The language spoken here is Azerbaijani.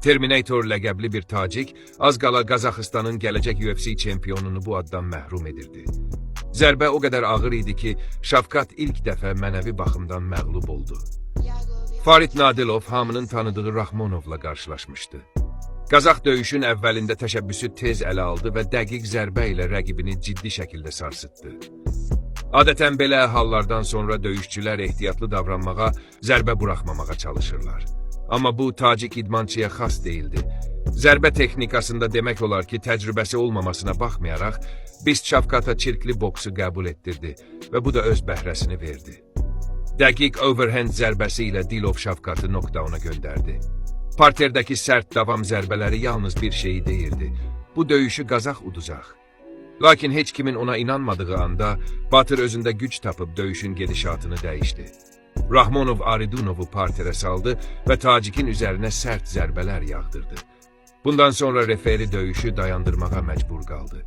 Terminator ləqəbli bir tacik az qala Qazaxıstanın gələcək UFC çempionunu bu addan məhrum edirdi. Zərbə o qədər ağır idi ki, Şavkat ilk dəfə mənəvi baxımdan məğlub oldu. Farid Nadilov hamının tanıdığı Rahmonovla qarşılaşmışdı. Qazax döyüşün əvvəlində təşəbbüsü tez ələ aldı və dəqiq zərbə ilə rəqibini ciddi şəkildə sarsıtdı. Adətən belə hallardan sonra döyüşçülər ehtiyatlı davranmağa, zərbə buraxmamağa çalışırlar. Amma bu tacik idmançıya xas değildi. Zərbə texnikasında demək olar ki, təcrübəsi olmamasına baxmayaraq, Bist Şavkata çirkli boksu qəbul etdirdi və bu da öz bəhrəsini verdi. Dəqiq overhand zərbəsi ilə Dilov Şavkatı knockdowna göndərdi. Parterdəki sərt davam zərbələri yalnız bir şeyi deyirdi. Bu döyüşü Qazax udacaq. Lakin heç kimin ona inanmadığı anda, Batır özündə güc tapıb döyüşün gedişatını dəyişdi. Rahmonov Aridunov'u parterə saldı və tacikin üzərinə sərt zərbələr yağdırdı. Bundan sonra referi döyüşü dayandırmağa məcbur qaldı.